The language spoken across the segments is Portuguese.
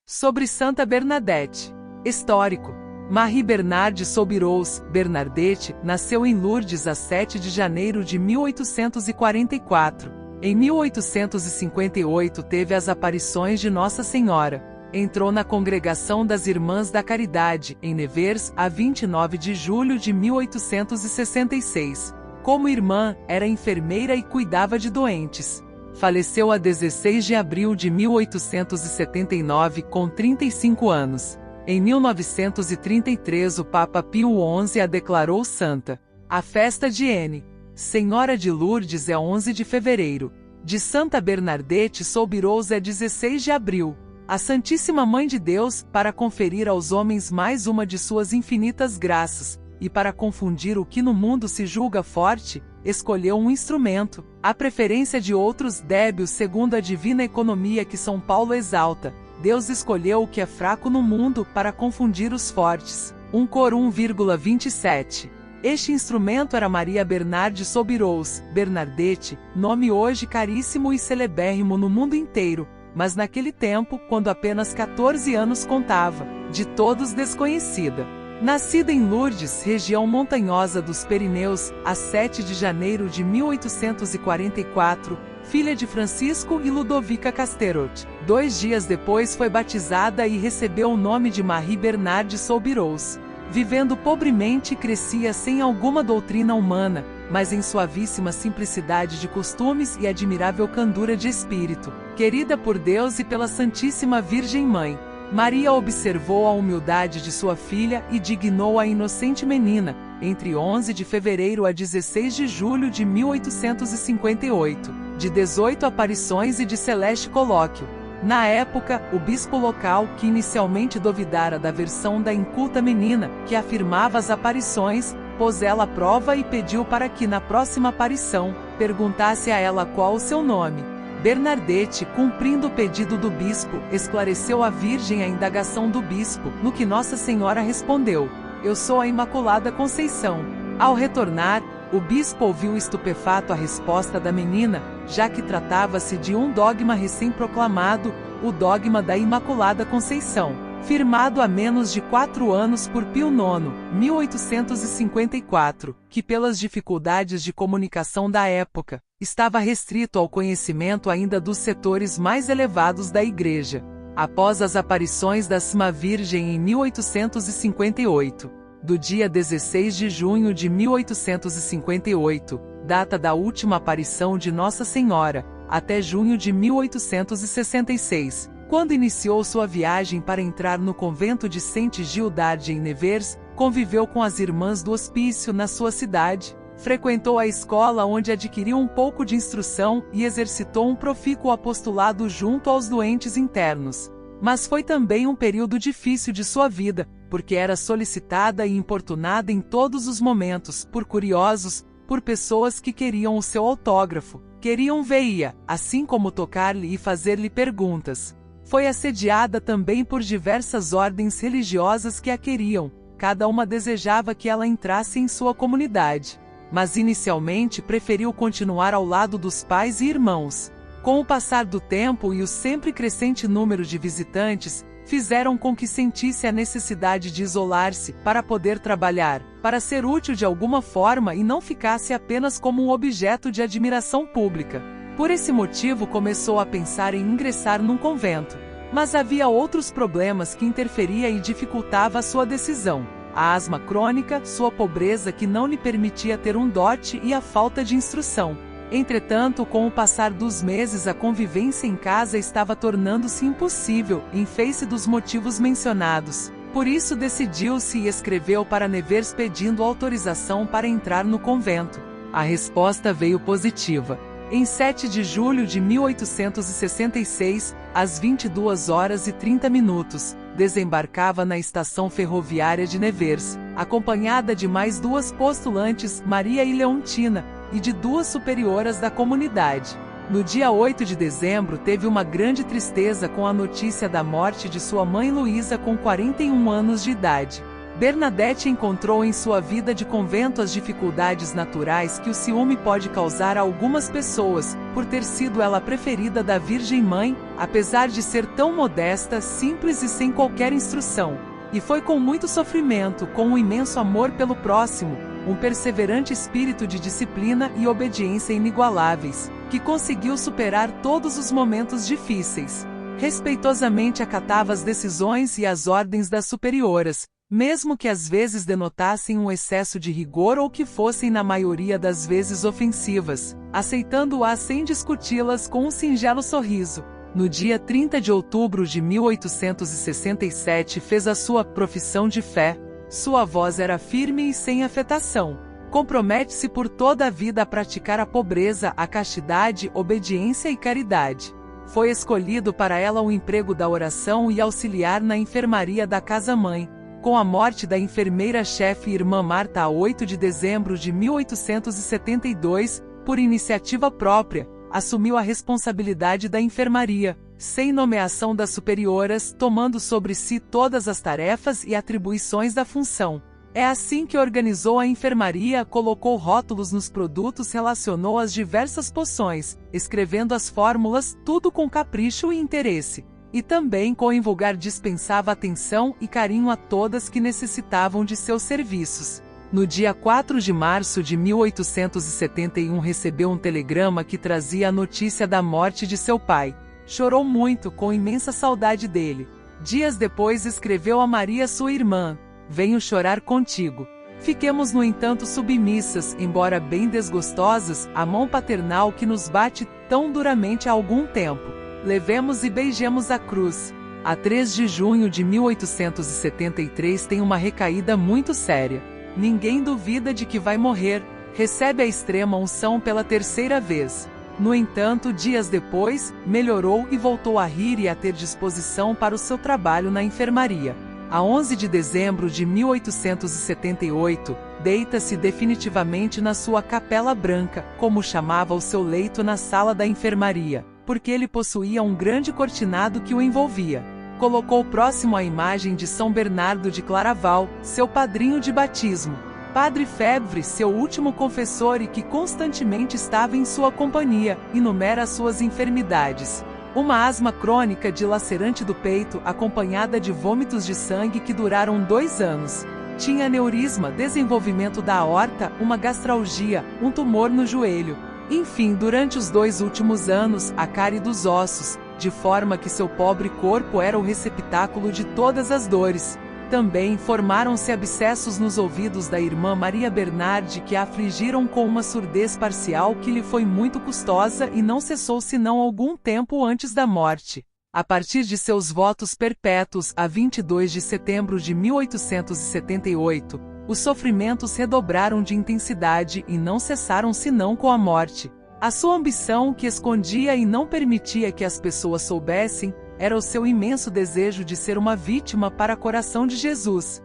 Sobre Santa Bernadette. Histórico. Marie Bernarde Soubirous Bernadette nasceu em Lourdes a 7 de janeiro de 1844. Em 1858 teve as aparições de Nossa Senhora. Entrou na Congregação das Irmãs da Caridade, em Nevers, a 29 de julho de 1866. Como irmã, era enfermeira e cuidava de doentes. Faleceu a 16 de abril de 1879 com 35 anos. Em 1933 o Papa Pio XI a declarou santa. A festa de N. Senhora de Lourdes é 11 de fevereiro. De Santa Bernadette Soubirous é 16 de abril. A Santíssima Mãe de Deus, para conferir aos homens mais uma de suas infinitas graças, e para confundir o que no mundo se julga forte, escolheu um instrumento, à preferência de outros débeis segundo a divina economia que São Paulo exalta. Deus escolheu o que é fraco no mundo para confundir os fortes. 1 Cor 1,27. Este instrumento era Maria Bernarde Soubirous Bernadette, nome hoje caríssimo e celebérrimo no mundo inteiro, mas naquele tempo, quando apenas 14 anos contava, de todos desconhecida. Nascida em Lourdes, região montanhosa dos Pirineus, a 7 de janeiro de 1844, filha de Francisco e Ludovica Casterot. 2 dias depois foi batizada e recebeu o nome de Marie Bernarde Soubirous. Vivendo pobremente, crescia sem alguma doutrina humana, mas em suavíssima simplicidade de costumes e admirável candura de espírito. Querida por Deus e pela Santíssima Virgem Mãe, Maria observou a humildade de sua filha e dignou a inocente menina, entre 11 de fevereiro a 16 de julho de 1858, de 18 aparições e de celeste colóquio. Na época, o bispo local, que inicialmente duvidara da versão da inculta menina, que afirmava as aparições, pôs ela à prova e pediu para que na próxima aparição, perguntasse a ela qual o seu nome. Bernadette, cumprindo o pedido do bispo, esclareceu à Virgem a indagação do bispo, no que Nossa Senhora respondeu: "Eu sou a Imaculada Conceição." Ao retornar, o bispo ouviu estupefato a resposta da menina, já que tratava-se de um dogma recém-proclamado, o dogma da Imaculada Conceição, firmado há menos de 4 anos por Pio IX, 1854, que pelas dificuldades de comunicação da época, estava restrito ao conhecimento ainda dos setores mais elevados da Igreja. Após as aparições da Santíssima Virgem em 1858, do dia 16 de junho de 1858, data da última aparição de Nossa Senhora, até junho de 1866, quando iniciou sua viagem para entrar no convento de Sainte-Gildarde em Nevers, conviveu com as irmãs do hospício na sua cidade, frequentou a escola onde adquiriu um pouco de instrução e exercitou um profícuo apostolado junto aos doentes internos. Mas foi também um período difícil de sua vida, porque era solicitada e importunada em todos os momentos, por curiosos, por pessoas que queriam o seu autógrafo, queriam vê-la, assim como tocar-lhe e fazer-lhe perguntas. Foi assediada também por diversas ordens religiosas que a queriam, cada uma desejava que ela entrasse em sua comunidade. Mas inicialmente preferiu continuar ao lado dos pais e irmãos. Com o passar do tempo e o sempre crescente número de visitantes, fizeram com que sentisse a necessidade de isolar-se para poder trabalhar, para ser útil de alguma forma e não ficasse apenas como um objeto de admiração pública. Por esse motivo começou a pensar em ingressar num convento. Mas havia outros problemas que interferia e dificultava a sua decisão. A asma crônica, sua pobreza que não lhe permitia ter um dote e a falta de instrução. Entretanto, com o passar dos meses a convivência em casa estava tornando-se impossível, em face dos motivos mencionados. Por isso decidiu-se e escreveu para Nevers pedindo autorização para entrar no convento. A resposta veio positiva. Em 7 de julho de 1866, às 22h30, desembarcava na estação ferroviária de Nevers, acompanhada de mais 2 postulantes, Maria e Leontina, e de 2 superioras da comunidade. No dia 8 de dezembro teve uma grande tristeza com a notícia da morte de sua mãe Luísa com 41 anos de idade. Bernadette encontrou em sua vida de convento as dificuldades naturais que o ciúme pode causar a algumas pessoas, por ter sido ela a preferida da Virgem Mãe, apesar de ser tão modesta, simples e sem qualquer instrução. E foi com muito sofrimento, com um imenso amor pelo próximo, um perseverante espírito de disciplina e obediência inigualáveis, que conseguiu superar todos os momentos difíceis. Respeitosamente acatava as decisões e as ordens das superioras, mesmo que às vezes denotassem um excesso de rigor ou que fossem na maioria das vezes ofensivas, aceitando-as sem discuti-las com um singelo sorriso. No dia 30 de outubro de 1867 fez a sua profissão de fé. Sua voz era firme e sem afetação. Compromete-se por toda a vida a praticar a pobreza, a castidade, obediência e caridade. Foi escolhido para ela o emprego da oração e auxiliar na enfermaria da casa-mãe. Com a morte da enfermeira-chefe irmã Marta a 8 de dezembro de 1872, por iniciativa própria, assumiu a responsabilidade da enfermaria, sem nomeação das superioras, tomando sobre si todas as tarefas e atribuições da função. É assim que organizou a enfermaria, colocou rótulos nos produtos, relacionou as diversas poções, escrevendo as fórmulas, tudo com capricho e interesse. E também com invulgar dispensava atenção e carinho a todas que necessitavam de seus serviços. No dia 4 de março de 1871 recebeu um telegrama que trazia a notícia da morte de seu pai. Chorou muito, com imensa saudade dele. Dias depois escreveu a Maria, sua irmã: "Venho chorar contigo." Fiquemos, no entanto, submissas, embora bem desgostosas, à mão paternal que nos bate tão duramente há algum tempo. Levemos e beijemos a cruz. A 3 de junho de 1873 tem uma recaída muito séria. Ninguém duvida de que vai morrer. Recebe a extrema unção pela terceira vez. No entanto, dias depois, melhorou e voltou a rir e a ter disposição para o seu trabalho na enfermaria. A 11 de dezembro de 1878, deita-se definitivamente na sua capela branca, como chamava o seu leito na sala da enfermaria, porque ele possuía um grande cortinado que o envolvia. Colocou próximo à imagem de São Bernardo de Claraval, seu padrinho de batismo, Padre Febvre, seu último confessor e que constantemente estava em sua companhia, enumera suas enfermidades. Uma asma crônica dilacerante do peito, acompanhada de vômitos de sangue que duraram 2 anos. Tinha aneurisma, desenvolvimento da aorta, uma gastralgia, um tumor no joelho. Enfim, durante os 2 últimos anos, a cárie dos ossos, de forma que seu pobre corpo era o receptáculo de todas as dores. Também formaram-se abscessos nos ouvidos da irmã Maria Bernardi que a afligiram com uma surdez parcial que lhe foi muito custosa e não cessou senão algum tempo antes da morte. A partir de seus votos perpétuos, a 22 de setembro de 1878, os sofrimentos redobraram de intensidade e não cessaram senão com a morte. A sua ambição, que escondia e não permitia que as pessoas soubessem, era o seu imenso desejo de ser uma vítima para o coração de Jesus.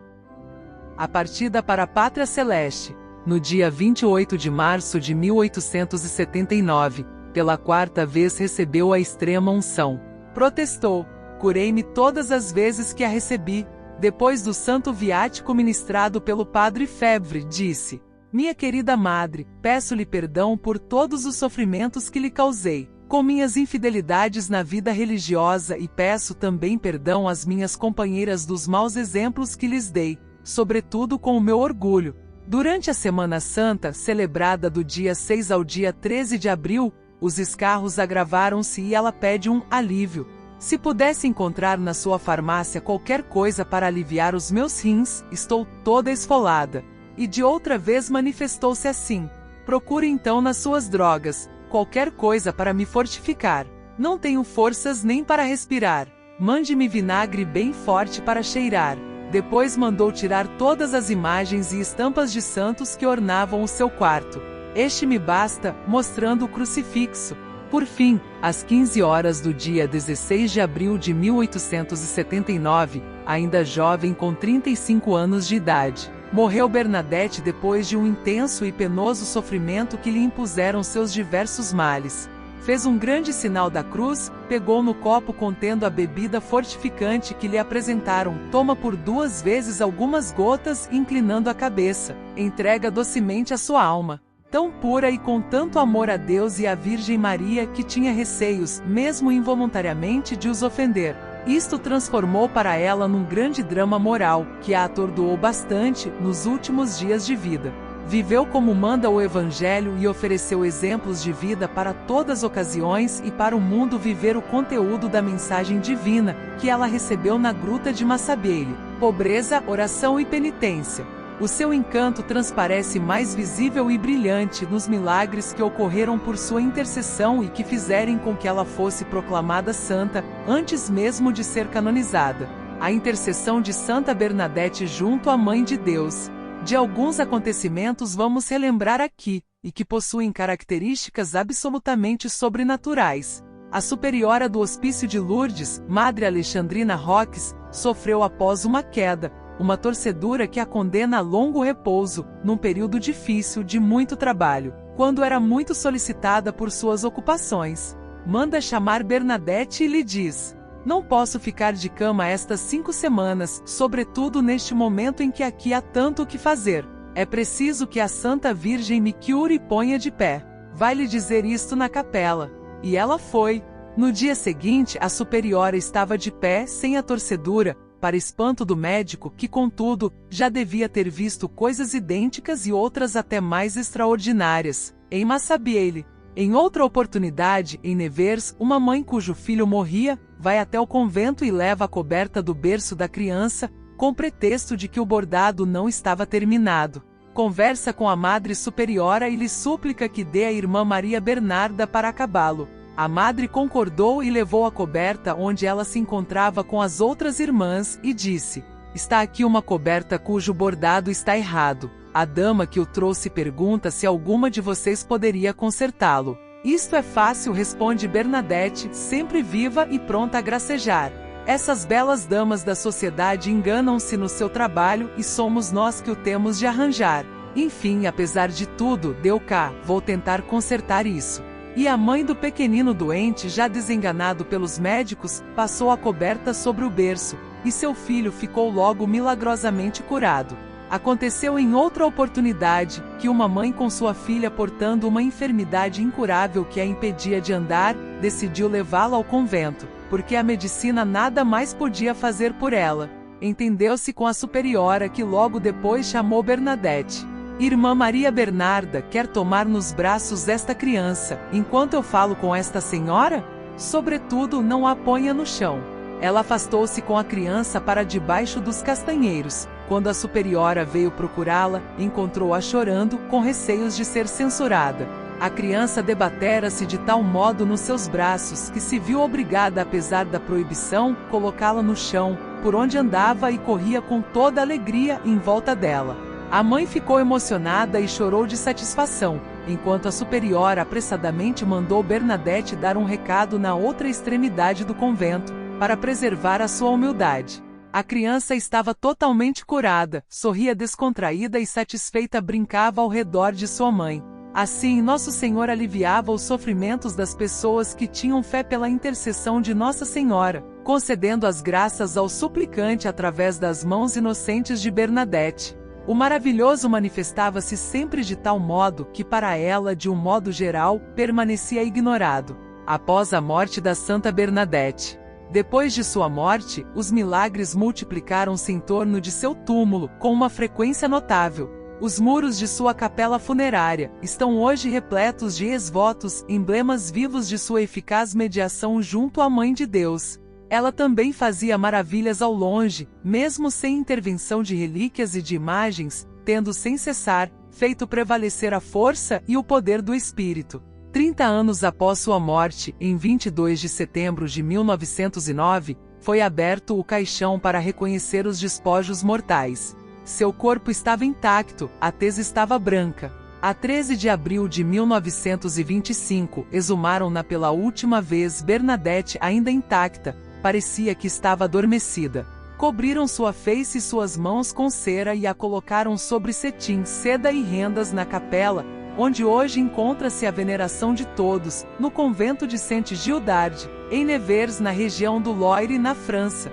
A partida para a Pátria Celeste, no dia 28 de março de 1879, pela 4ª vez recebeu a extrema unção. Protestou: "Curei-me todas as vezes que a recebi." Depois do santo viático ministrado pelo Padre Febvre, disse: "Minha querida madre, peço-lhe perdão por todos os sofrimentos que lhe causei, com minhas infidelidades na vida religiosa, e peço também perdão às minhas companheiras dos maus exemplos que lhes dei, sobretudo com o meu orgulho." Durante a Semana Santa, celebrada do dia 6 ao dia 13 de abril, os escarros agravaram-se e ela pede um alívio. "Se pudesse encontrar na sua farmácia qualquer coisa para aliviar os meus rins, estou toda esfolada." E de outra vez manifestou-se assim: "Procure então nas suas drogas qualquer coisa para me fortificar. Não tenho forças nem para respirar. Mande-me vinagre bem forte para cheirar." Depois mandou tirar todas as imagens e estampas de santos que ornavam o seu quarto. "Este me basta", mostrando o crucifixo. Por fim, às 15 horas do dia 16 de abril de 1879, ainda jovem com 35 anos de idade, morreu Bernadette depois de um intenso e penoso sofrimento que lhe impuseram seus diversos males. Fez um grande sinal da cruz, pegou no copo contendo a bebida fortificante que lhe apresentaram, toma por 2 vezes algumas gotas, inclinando a cabeça, entrega docemente a sua alma, tão pura e com tanto amor a Deus e à Virgem Maria que tinha receios, mesmo involuntariamente, de os ofender. Isto transformou para ela num grande drama moral, que a atordoou bastante nos últimos dias de vida. Viveu como manda o Evangelho e ofereceu exemplos de vida para todas as ocasiões e para o mundo viver o conteúdo da mensagem divina que ela recebeu na gruta de Massabielle: pobreza, oração e penitência. O seu encanto transparece mais visível e brilhante nos milagres que ocorreram por sua intercessão e que fizeram com que ela fosse proclamada santa, antes mesmo de ser canonizada. A intercessão de Santa Bernadette junto à Mãe de Deus. De alguns acontecimentos vamos relembrar aqui, e que possuem características absolutamente sobrenaturais. A superiora do Hospício de Lourdes, Madre Alexandrina Roques, sofreu após uma queda, uma torcedura que a condena a longo repouso, num período difícil de muito trabalho, quando era muito solicitada por suas ocupações. Manda chamar Bernadette e lhe diz: não posso ficar de cama estas 5 semanas, sobretudo neste momento em que aqui há tanto o que fazer. É preciso que a Santa Virgem me cure e ponha de pé. Vai-lhe dizer isto na capela. E ela foi. No dia seguinte, a superiora estava de pé, sem a torcedura, para espanto do médico, que, contudo, já devia ter visto coisas idênticas e outras até mais extraordinárias, em Massabielle. Em outra oportunidade, em Nevers, uma mãe cujo filho morria, vai até o convento e leva a coberta do berço da criança, com pretexto de que o bordado não estava terminado. Conversa com a Madre Superiora e lhe súplica que dê a irmã Maria Bernarda para acabá-lo. A madre concordou e levou a coberta onde ela se encontrava com as outras irmãs e disse: está aqui uma coberta cujo bordado está errado. A dama que o trouxe pergunta se alguma de vocês poderia consertá-lo. Isto é fácil, responde Bernadette, sempre viva e pronta a gracejar. Essas belas damas da sociedade enganam-se no seu trabalho e somos nós que o temos de arranjar. Enfim, apesar de tudo, deu cá, vou tentar consertar isso. E a mãe do pequenino doente, já desenganado pelos médicos, passou a coberta sobre o berço, e seu filho ficou logo milagrosamente curado. Aconteceu em outra oportunidade, que uma mãe com sua filha portando uma enfermidade incurável que a impedia de andar, decidiu levá-la ao convento, porque a medicina nada mais podia fazer por ela. Entendeu-se com a superiora, que logo depois chamou Bernadette. Irmã Maria Bernarda, quer tomar nos braços esta criança, enquanto eu falo com esta senhora? Sobretudo, não a ponha no chão. Ela afastou-se com a criança para debaixo dos castanheiros. Quando a superiora veio procurá-la, encontrou-a chorando, com receios de ser censurada. A criança debatera-se de tal modo nos seus braços que se viu obrigada, apesar da proibição, colocá-la no chão, por onde andava, e corria com toda alegria em volta dela. A mãe ficou emocionada e chorou de satisfação, enquanto a superiora apressadamente mandou Bernadette dar um recado na outra extremidade do convento, para preservar a sua humildade. A criança estava totalmente curada, sorria descontraída e satisfeita, brincava ao redor de sua mãe. Assim, Nosso Senhor aliviava os sofrimentos das pessoas que tinham fé pela intercessão de Nossa Senhora, concedendo as graças ao suplicante através das mãos inocentes de Bernadette. O maravilhoso manifestava-se sempre de tal modo que para ela, de um modo geral, permanecia ignorado. Após a morte da Santa Bernadette. Depois de sua morte, os milagres multiplicaram-se em torno de seu túmulo, com uma frequência notável. Os muros de sua capela funerária estão hoje repletos de ex-votos, emblemas vivos de sua eficaz mediação junto à Mãe de Deus. Ela também fazia maravilhas ao longe, mesmo sem intervenção de relíquias e de imagens, tendo sem cessar feito prevalecer a força e o poder do Espírito. 30 anos após sua morte, em 22 de setembro de 1909, foi aberto o caixão para reconhecer os despojos mortais. Seu corpo estava intacto, a tez estava branca. A 13 de abril de 1925, exumaram-na pela última vez. Bernadette, ainda intacta, parecia que estava adormecida. Cobriram sua face e suas mãos com cera e a colocaram sobre cetim, seda e rendas na capela, onde hoje encontra-se a veneração de todos, no convento de Saint-Gildard, em Nevers, na região do Loire, na França.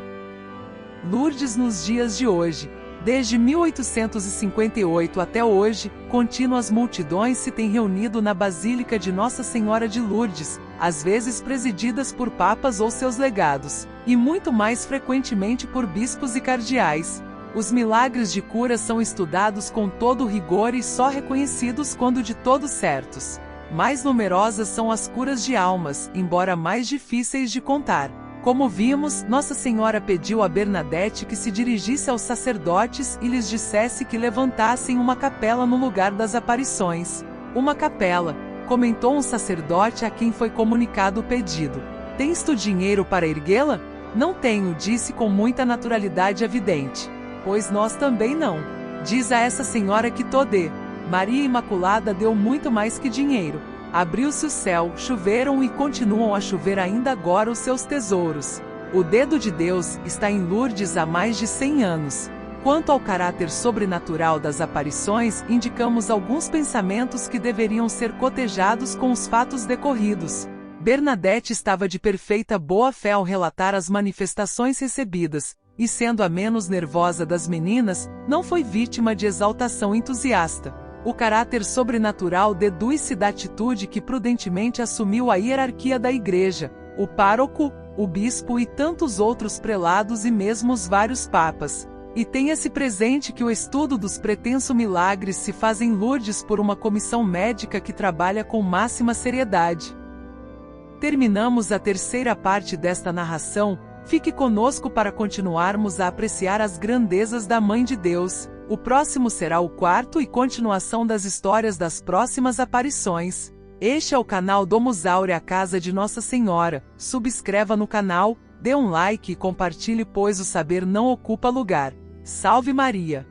Lourdes nos dias de hoje. Desde 1858 até hoje, contínuas multidões se têm reunido na Basílica de Nossa Senhora de Lourdes, às vezes presididas por papas ou seus legados, e muito mais frequentemente por bispos e cardeais. Os milagres de cura são estudados com todo rigor e só reconhecidos quando de todo certos. Mais numerosas são as curas de almas, embora mais difíceis de contar. Como vimos, Nossa Senhora pediu a Bernadette que se dirigisse aos sacerdotes e lhes dissesse que levantassem uma capela no lugar das aparições. Uma capela, comentou um sacerdote a quem foi comunicado o pedido. Tens tu dinheiro para erguê-la? Não tenho, disse com muita naturalidade a vidente. Pois nós também não. Diz a essa senhora que Todê, Maria Imaculada deu muito mais que dinheiro. Abriu-se o céu, choveram e continuam a chover ainda agora os seus tesouros. O dedo de Deus está em Lourdes há mais de 100 anos. Quanto ao caráter sobrenatural das aparições, indicamos alguns pensamentos que deveriam ser cotejados com os fatos decorridos. Bernadette estava de perfeita boa-fé ao relatar as manifestações recebidas, e sendo a menos nervosa das meninas, não foi vítima de exaltação entusiasta. O caráter sobrenatural deduz-se da atitude que prudentemente assumiu a hierarquia da Igreja, o pároco, o bispo e tantos outros prelados e mesmo os vários papas. E tenha-se presente que o estudo dos pretensos milagres se faz em Lourdes por uma comissão médica que trabalha com máxima seriedade. Terminamos a terceira parte desta narração. Fique conosco para continuarmos a apreciar as grandezas da Mãe de Deus. O próximo será o quarto e continuação das histórias das próximas aparições. Este é o canal Domus Aurea, a Casa de Nossa Senhora. Subscreva no canal, dê um like e compartilhe, pois o saber não ocupa lugar. Salve Maria!